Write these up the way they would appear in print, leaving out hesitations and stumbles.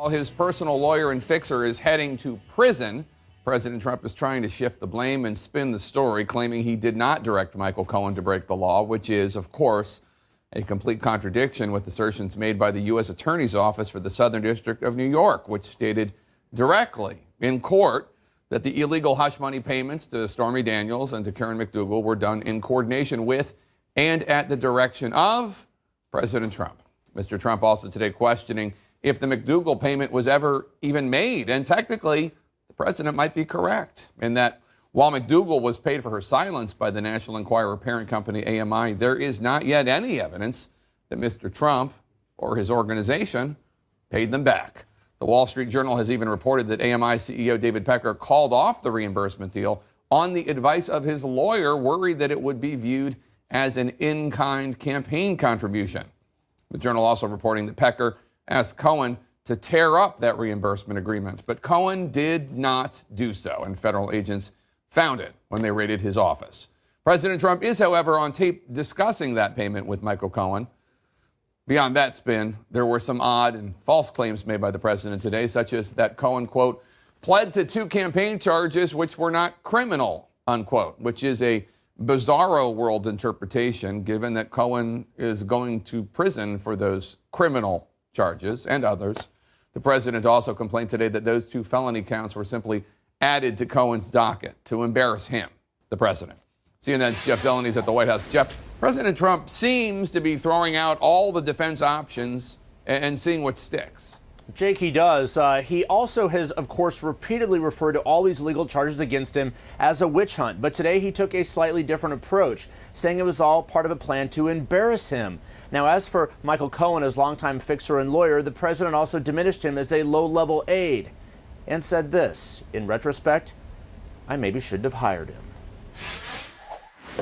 While his personal lawyer and fixer is heading to prison, President Trump is trying to shift the blame and spin the story, claiming he did not direct Michael Cohen to break the law, which is, of course, a complete contradiction with assertions made by the U.S. Attorney's Office for the Southern District of New York, which stated directly in court that the illegal hush money payments to Stormy Daniels and to Karen McDougal were done in coordination with and at the direction of President Trump. Mr. Trump also today questioning if the McDougal payment was ever even made. And technically, the president might be correct in that while McDougal was paid for her silence by the National Enquirer parent company AMI, there is not yet any evidence that Mr. Trump or his organization paid them back. The Wall Street Journal has even reported that AMI CEO David Pecker called off the reimbursement deal on the advice of his lawyer, worried that it would be viewed as an in-kind campaign contribution. The Journal also reporting that Pecker asked Cohen to tear up that reimbursement agreement, but Cohen did not do so, and federal agents found it when they raided his office. President Trump is, however, on tape discussing that payment with Michael Cohen. Beyond that spin, there were some odd and false claims made by the president today, such as that Cohen, quote, pled to 2 campaign charges which were not criminal, unquote, which is a bizarro world interpretation, given that Cohen is going to prison for those criminal charges and others. The president also complained today that those 2 felony counts were simply added to Cohen's docket to embarrass him, the president. CNN's Jeff Zeleny at the White House. Jeff, President Trump seems to be throwing out all the defense options and seeing what sticks. Jake, he does. He also has, of course, repeatedly referred to all these legal charges against him as a witch hunt. But today he took a slightly different approach, saying it was all part of a plan to embarrass him. Now, as for Michael Cohen, his longtime fixer and lawyer, the president also diminished him as a low-level aide and said this, in retrospect, I maybe shouldn't have hired him.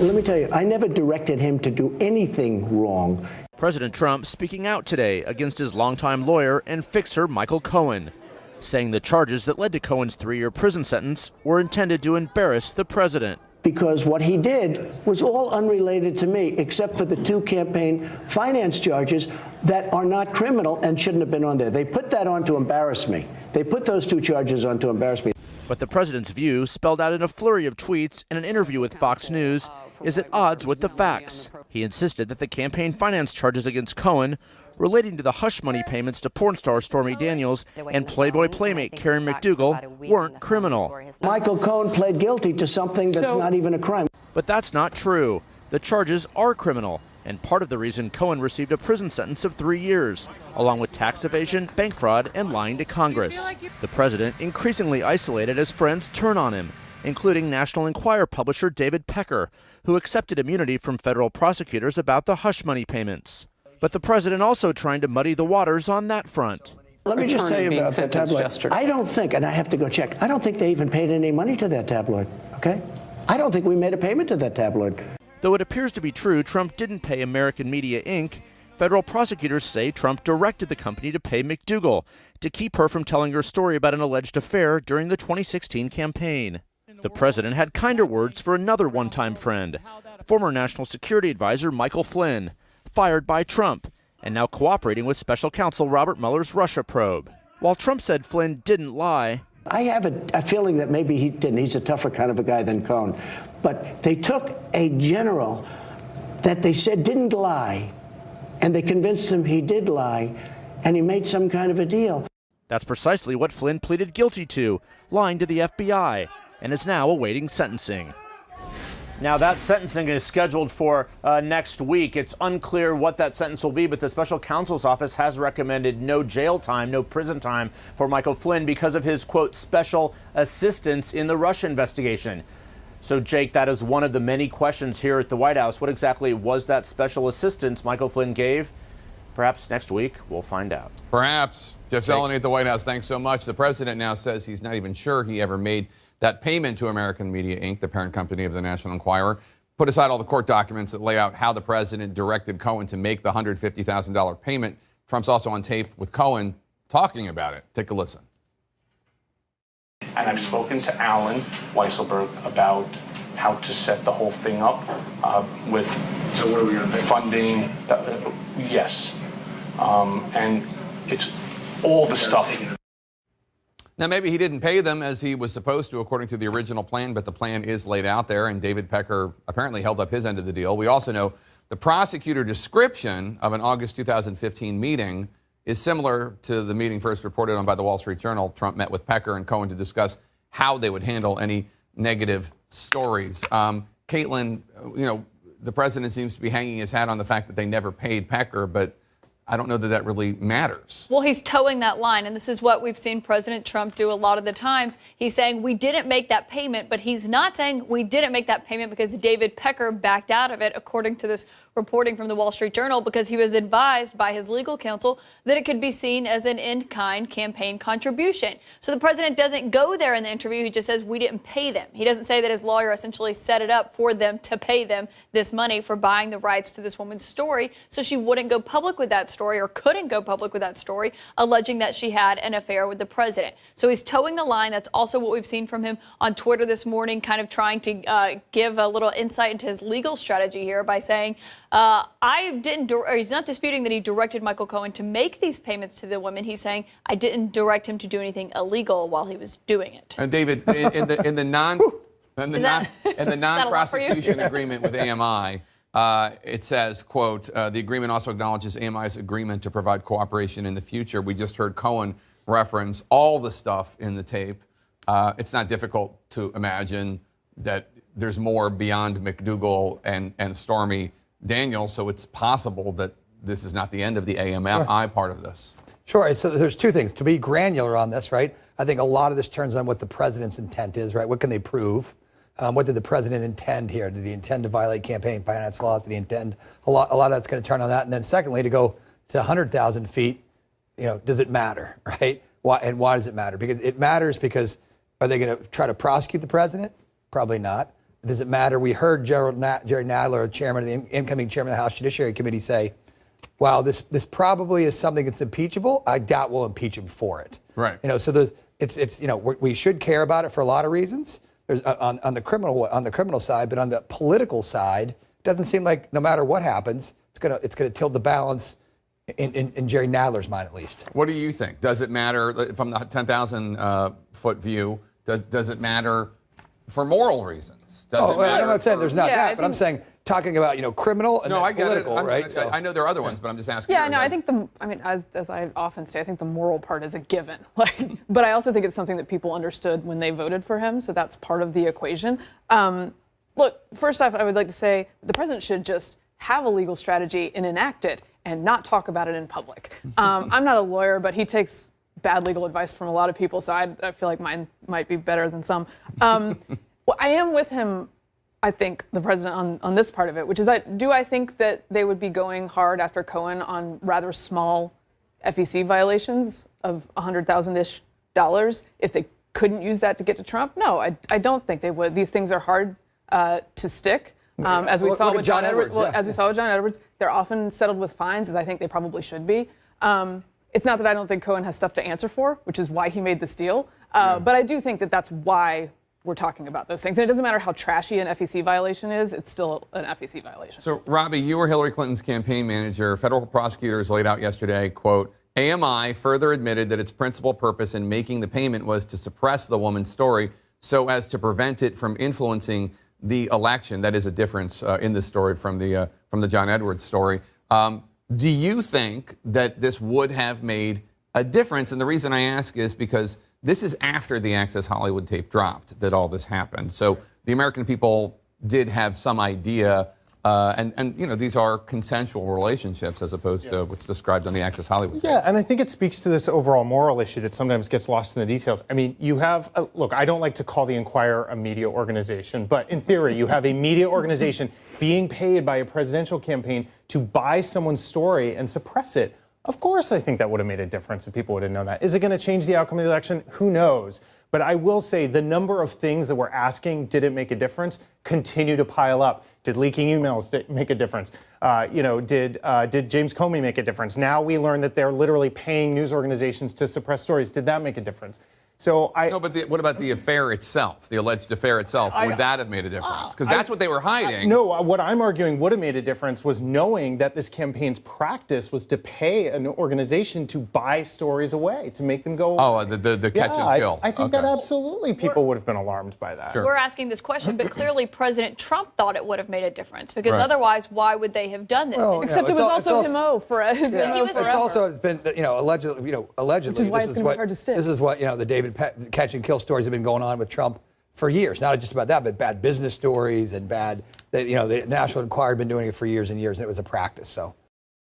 Let me tell you, I never directed him to do anything wrong. President Trump speaking out today against his longtime lawyer and fixer Michael Cohen, saying the charges that led to Cohen's 3-year prison sentence were intended to embarrass the president. Because what he did was all unrelated to me, except for the 2 campaign finance charges that are not criminal and shouldn't have been on there. They put that on to embarrass me. They put those 2 charges on to embarrass me. But the president's view, spelled out in a flurry of tweets and an interview with Fox News, is at odds with the facts. He insisted that the campaign finance charges against Cohen relating to the hush money payments to porn star Stormy Daniels and Playboy playmate Karen McDougal weren't criminal. Michael Cohen pled guilty to something that's not even a crime. But that's not true. The charges are criminal, and part of the reason Cohen received a prison sentence of 3 years, along with tax evasion, bank fraud, and lying to Congress. The president increasingly isolated as friends turn on him, including National Enquirer publisher David Pecker, who accepted immunity from federal prosecutors about the hush money payments. But the president also trying to muddy the waters on that front. Let me just tell you about that tabloid. I don't think, and I have to go check, I don't think they even paid any money to that tabloid, okay? I don't think we made a payment to that tabloid. Though it appears to be true Trump didn't pay American Media Inc., federal prosecutors say Trump directed the company to pay McDougal to keep her from telling her story about an alleged affair during the 2016 campaign. The president had kinder words for another one-time friend, former National Security Advisor Michael Flynn, fired by Trump, and now cooperating with special counsel Robert Mueller's Russia probe. While Trump said Flynn didn't lie, I have a feeling that maybe he didn't. He's a tougher kind of a guy than Cohen. But they took a general that they said didn't lie, and they convinced him he did lie, and he made some kind of a deal. That's precisely what Flynn pleaded guilty to, lying to the FBI, and is now awaiting sentencing. Now, that sentencing is scheduled for next week. It's unclear what that sentence will be, but the special counsel's office has recommended no jail time, no prison time for Michael Flynn because of his, quote, special assistance in the Russia investigation. So, Jake, that is one of the many questions here at the White House. What exactly was that special assistance Michael Flynn gave? Perhaps next week we'll find out. Perhaps. Jeff Zeleny at the White House, thanks so much. The president now says he's not even sure he ever made that payment to American Media Inc., the parent company of the National Enquirer. Put aside all the court documents that lay out how the president directed Cohen to make the $150,000 payment. Trump's also on tape with Cohen talking about it. Take a listen. And I've spoken to Alan Weisselberg about how to set the whole thing up with so what are we going to pay? Funding. Yes. And it's all the stuff. Now, maybe he didn't pay them as he was supposed to according to the original plan, but the plan is laid out there, and David Pecker apparently held up his end of the deal. We also know the prosecutor description of an August 2015 meeting is similar to the meeting first reported on by the Wall Street Journal. Trump met with Pecker and Cohen to discuss how they would handle any negative stories. Caitlin, the president seems to be hanging his hat on the fact that they never paid Pecker, but I don't know that that really matters. Well, he's towing that line, and this is what we've seen President Trump do a lot of the times. He's saying we didn't make that payment, but he's not saying we didn't make that payment because David Pecker backed out of it, according to this reporting from the Wall Street Journal, because he was advised by his legal counsel that it could be seen as an in-kind campaign contribution. So the president doesn't go there in the interview. He just says we didn't pay them. He doesn't say that his lawyer essentially set it up for them to pay them this money for buying the rights to this woman's story so she wouldn't go public with that story, or couldn't go public with that story, alleging that she had an affair with the president. So he's towing the line. That's also what we've seen from him on Twitter this morning, kind of trying to give a little insight into his legal strategy here by saying, he's not disputing that he directed Michael Cohen to make these payments to the women. He's saying, I didn't direct him to do anything illegal while he was doing it. And David, in the non-prosecution agreement with AMI, it says, quote, the agreement also acknowledges AMI's agreement to provide cooperation in the future. We just heard Cohen reference all the stuff in the tape. It's not difficult to imagine that there's more beyond McDougal and Stormy Daniels, so it's possible that this is not the end of the AMI part of this. Sure. So there's two things. To be granular on this, right? I think a lot of this turns on what the president's intent is, right? What can they prove? What did the president intend here? Did he intend to violate campaign finance laws? Did he intend a lot of that's going to turn on that? And then secondly, to go to 100,000 feet, does it matter, right? Why does it matter? Because it matters because are they going to try to prosecute the president? Probably not. Does it matter? We heard Jerry Nadler, chairman of the incoming chairman of the House Judiciary Committee, say, "Wow, this probably is something that's impeachable. I doubt we'll impeach him for it." Right. So we should care about it for a lot of reasons. There's on the criminal side, but on the political side, it doesn't seem like no matter what happens, it's gonna tilt the balance in Jerry Nadler's mind at least. What do you think? Does it matter from the 10,000 foot view? Does it matter for moral reasons? Does it matter? I'm not saying there's not that, but I'm saying talking about criminal and political, right? I know there are other ones, but I'm just asking. Yeah, no, I think as I often say, I think the moral part is a given. But I also think it's something that people understood when they voted for him, so that's part of the equation. Look, first off, I would like to say the president should just have a legal strategy and enact it and not talk about it in public. I'm not a lawyer, but he takes bad legal advice from a lot of people, so I feel like mine might be better than some. Well, I am with him, I think, the president on this part of it, which is do I think that they would be going hard after Cohen on rather small FEC violations of $100,000-ish if they couldn't use that to get to Trump? No, I don't think they would. These things are hard to stick. As we saw with John Edwards. Well, as we saw with John Edwards, they're often settled with fines, as I think they probably should be. It's not that I don't think Cohen has stuff to answer for, which is why he made this deal. But I do think that that's why we're talking about those things. And it doesn't matter how trashy an FEC violation is, it's still an FEC violation. So, Robbie, you were Hillary Clinton's campaign manager. Federal prosecutors laid out yesterday, quote, AMI further admitted that its principal purpose in making the payment was to suppress the woman's story so as to prevent it from influencing the election. That is a difference in this story from the John Edwards story. Do you think that this would have made a difference? And the reason I ask is because this is after the Access Hollywood tape dropped that all this happened. So the American people did have some idea, and these are consensual relationships as opposed to what's described on the Access Hollywood tape. Yeah, and I think it speaks to this overall moral issue that sometimes gets lost in the details. I mean, you have, look, I don't like to call the Inquirer a media organization, but in theory, you have a media organization being paid by a presidential campaign to buy someone's story and suppress it. Of course, I think that would have made a difference if people would have known that. Is it going to change the outcome of the election? Who knows? But I will say the number of things that we're asking, did it make a difference, continue to pile up. Did leaking emails make a difference? Did James Comey make a difference? Now we learn that they're literally paying news organizations to suppress stories. Did that make a difference? So No, but what about the affair itself, the alleged affair itself? Would that have made a difference? Because that's what they were hiding. No, what I'm arguing would have made a difference was knowing that this campaign's practice was to pay an organization to buy stories away, to make them go away. Oh, the catch and kill. I think that absolutely people would have been alarmed by that. Sure. We're asking this question, but clearly President Trump thought it would have made a difference, because otherwise, why would they have done this? Well, Except it was also his MO for his MO was forever. It's been, allegedly, Which is why it's gonna be hard to stick. This is what, the David catch and kill stories have been going on with Trump for years. Not just about that, but bad business stories and bad, the National Enquirer had been doing it for years and years, and it was a practice. So